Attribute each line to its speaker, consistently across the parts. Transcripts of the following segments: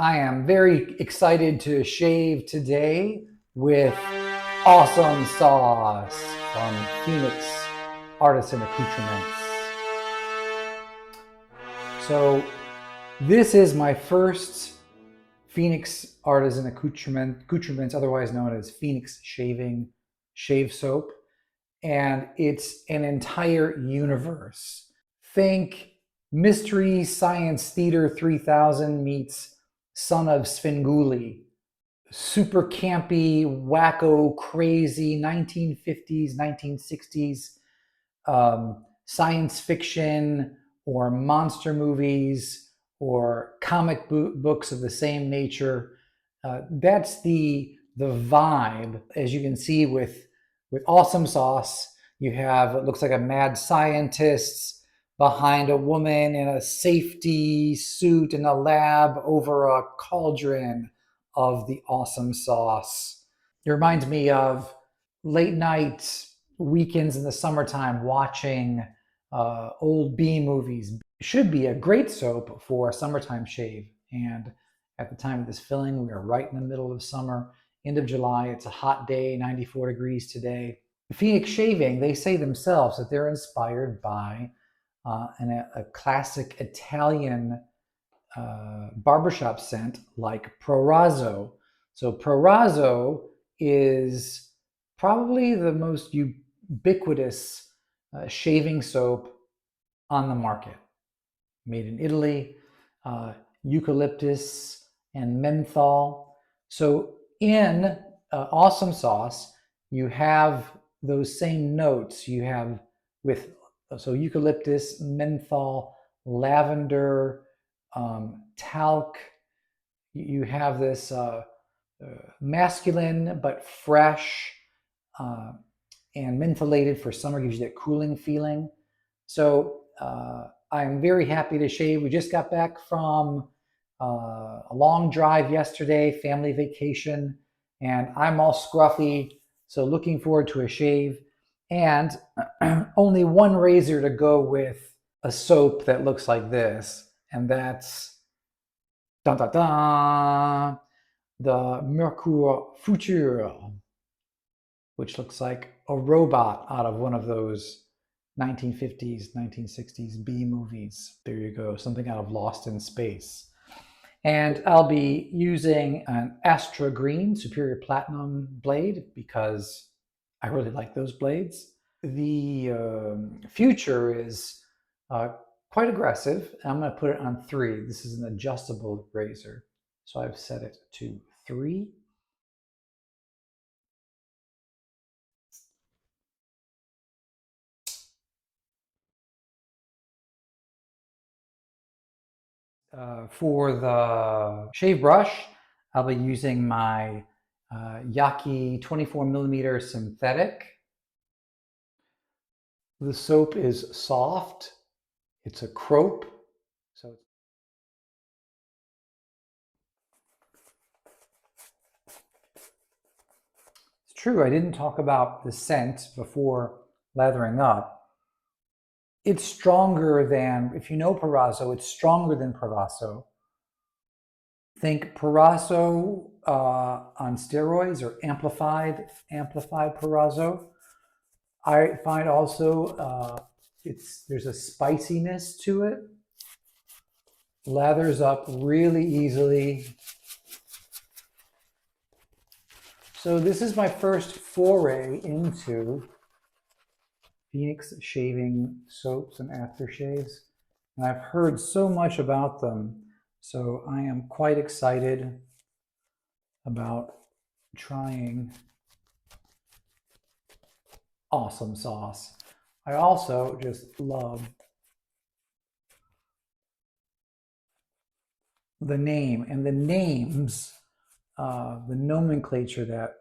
Speaker 1: I am very excited to shave today with awesome sauce from Phoenix Artisan Accoutrements. So this is my first Phoenix Artisan Accoutrements, otherwise known as Phoenix Shave Soap. And it's an entire universe. Think Mystery Science Theater 3000 meets Son of Svengoolie. Super campy, wacko, crazy 1950s, 1960s science fiction or monster movies or comic books of the same nature. That's the vibe, as you can see with awesome sauce. You have, it looks like a mad scientist behind a woman in a safety suit in a lab over a cauldron of the awesome sauce. It reminds me of late night weekends in the summertime watching old B movies. It should be a great soap for a summertime shave. And at the time of this filling, we are right in the middle of summer, end of July. It's a hot day, 94 degrees today. Phoenix Shaving, they say themselves that they're inspired by a classic Italian barbershop scent like Prorazzo. So Prorazzo is probably the most ubiquitous shaving soap on the market. Made in Italy, eucalyptus and menthol. So in awesome sauce, you have those same notes you have with eucalyptus, menthol, lavender, talc. You have this masculine but fresh and mentholated for summer, gives you that cooling feeling. So I'm very happy to shave. We just got back from a long drive yesterday, family vacation, and I'm all scruffy. So looking forward to a shave. And only one razor to go with a soap that looks like this, and that's dun, dun, dun, the Merkur Futur, which looks like a robot out of one of those 1950s, 1960s B movies. There you go, something out of Lost in Space. And I'll be using an Astra Green Superior Platinum blade because I really like those blades. The Futur is quite aggressive. I'm going to put it on 3. This is an adjustable razor. So I've set it to 3. For the shave brush, I'll be using my Yaqi 24mm synthetic. The soap is soft. It's a crope. So it's true, I didn't talk about the scent before lathering up. It's stronger than, if you know Prorazzo, it's stronger than Prorazzo. Think Prorazzo on steroids or amplified Prorazzo. I find also there's a spiciness to it. Lathers up really easily. So this is my first foray into Phoenix shaving soaps and aftershaves, and I've heard so much about them, so I am quite excited about trying awesome sauce. I also just love the name and the names, the nomenclature that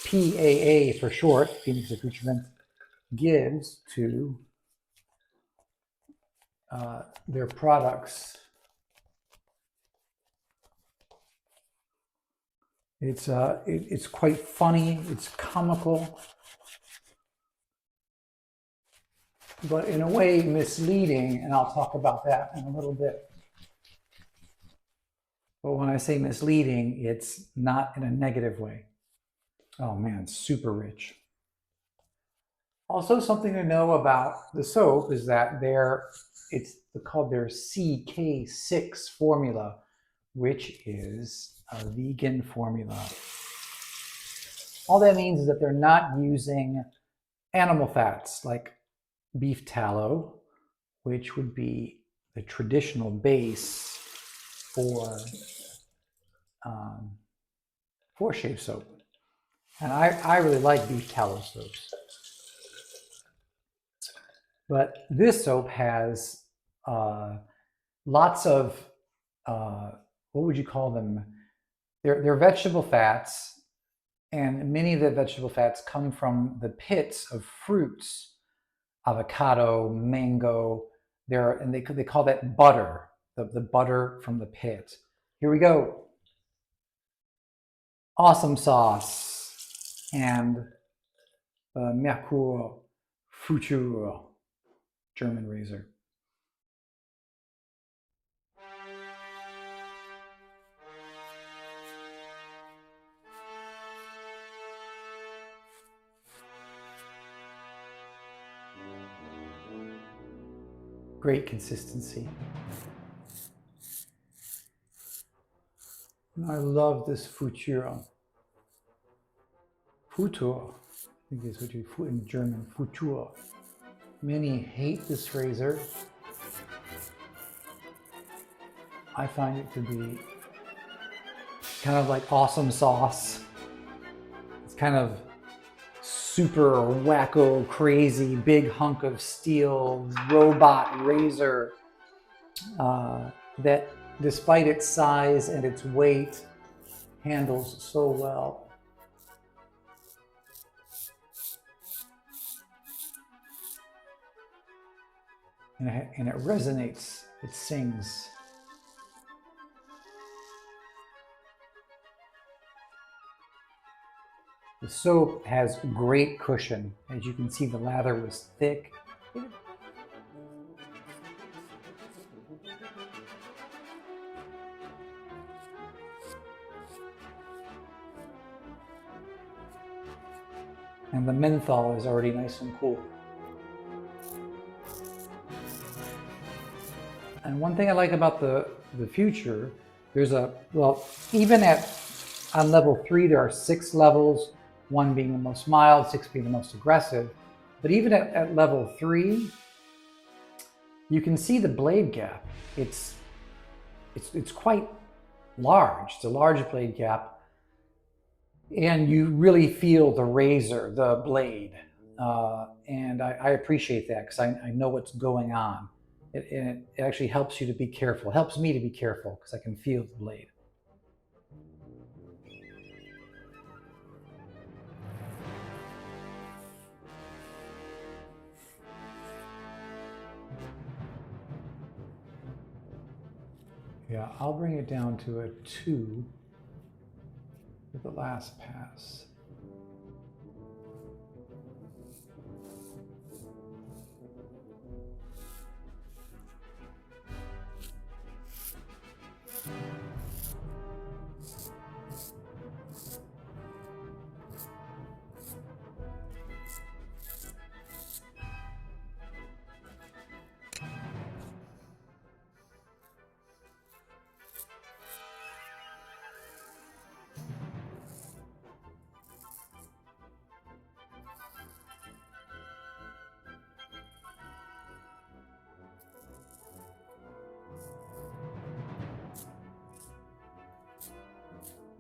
Speaker 1: PAA for short, Phoenix Accoutrements, gives to their products. It's quite funny, it's comical, but in a way misleading, and I'll talk about that in a little bit. But when I say misleading, it's not in a negative way. Oh man, super rich. Also, something to know about the soap is that it's called their CK6 formula, which is a vegan formula. All that means is that they're not using animal fats like beef tallow, which would be the traditional base for shave soap. And I really like beef tallow soaps. But this soap has lots of, what would you call them? They're vegetable fats, and many of the vegetable fats come from the pits of fruits, avocado, mango. They call that butter, the butter from the pit. Here we go. Awesome sauce and Merkur Futur German razor. Great consistency. I love this Futur. Futur, I think is what you in German, Futur. Many hate this razor. I find it to be kind of like awesome sauce. It's kind of super wacko, crazy, big hunk of steel, robot razor that, despite its size and its weight, handles so well. And it resonates, it sings. The soap has great cushion. As you can see, the lather was thick. And the menthol is already nice and cool. And one thing I like about the Futur, there's even on level 3, there are 6 levels, 1 being the most mild, 6 being the most aggressive. But even at level 3, you can see the blade gap. It's quite large. It's a large blade gap. And you really feel the razor, the blade. And I appreciate that because I know what's going on. It actually helps you to be careful. It helps me to be careful because I can feel the blade. Yeah, I'll bring it down to a 2 for the last pass.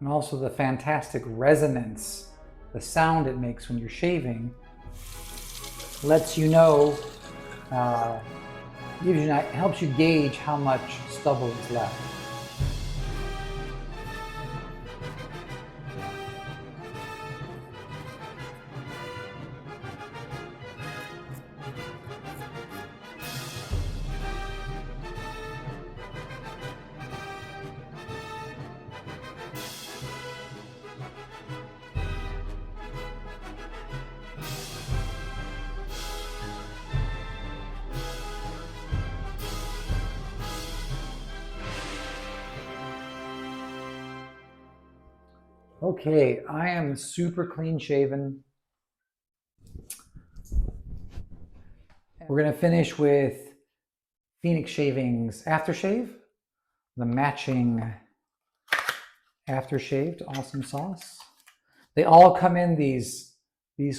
Speaker 1: And also the fantastic resonance, the sound it makes when you're shaving, lets you know, helps you gauge how much stubble is left. Okay, I am super clean shaven. We're gonna finish with Phoenix Shaving's Aftershave, the matching Aftershaved awesome sauce. They all come in these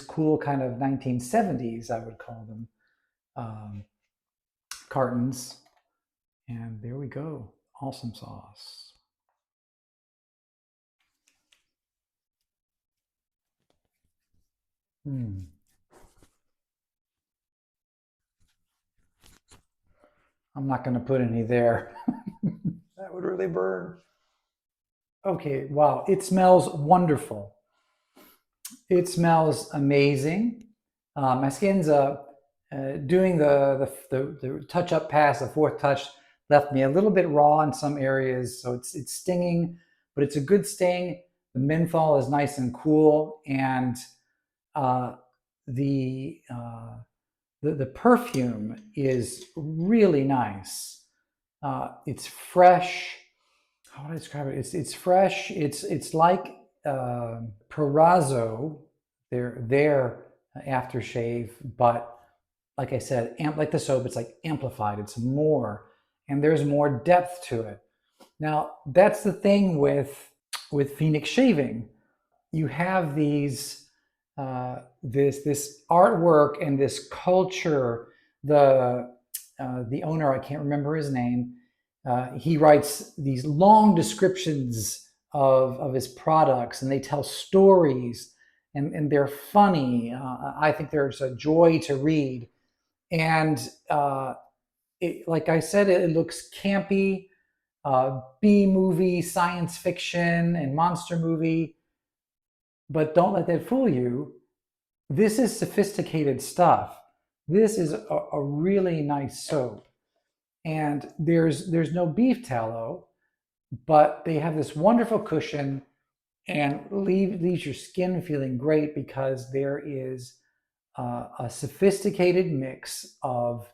Speaker 1: cool kind of 1970s, I would call them, cartons. And there we go, awesome sauce. Mm. I'm not going to put any there. That would really burn. Okay, wow, it smells wonderful. It smells amazing. My skin's doing the touch up pass, the fourth touch left me a little bit raw in some areas, so it's stinging, but it's a good sting. The menthol is nice and cool, and uh, the, uh, the perfume is really nice. It's fresh. How would I describe it? It's fresh. It's like Perazzo, their aftershave, but like I said, like the soap, it's like amplified. It's more, and there's more depth to it. Now that's the thing with Phoenix Shaving. You have these this artwork and this culture. The owner, I can't remember his name, he writes these long descriptions of his products, and they tell stories, and they're funny. I think there's a joy to read, and like I said, it looks campy, B movie, science fiction, and monster movie. But don't let that fool you. This is sophisticated stuff. This is a really nice soap, and there's no beef tallow, but they have this wonderful cushion and leaves your skin feeling great because there is a sophisticated mix of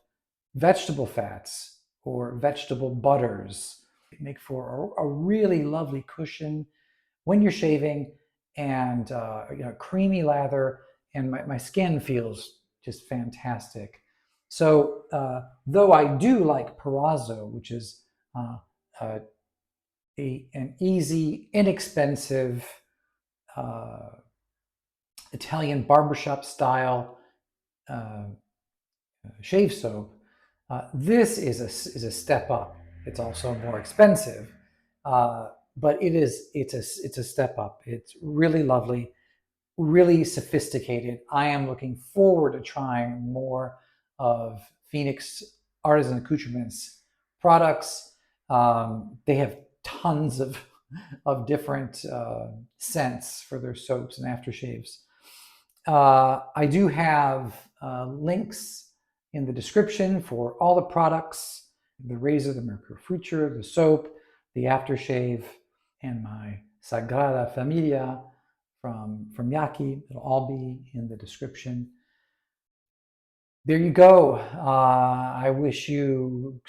Speaker 1: vegetable fats or vegetable butters. They make for a really lovely cushion when you're shaving, and creamy lather, and my skin feels just fantastic. So though I do like Perazzo, which is uh, uh, an easy, inexpensive uh, Italian barbershop style uh, shave soap, this is a step up. It's also more expensive, but it's a step up. It's really lovely, really sophisticated. I am looking forward to trying more of Phoenix Artisan Accoutrements products. They have tons of different scents for their soaps and aftershaves. I do have links in the description for all the products: the razor, the Merkur Futur, the soap, the aftershave, and my Sagrada Familia from Yaqi. It'll all be in the description. There you go. I wish you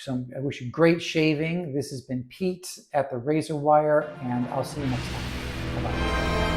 Speaker 1: great shaving. This has been Pete at the Razor Wire, and I'll see you next time. Bye-bye.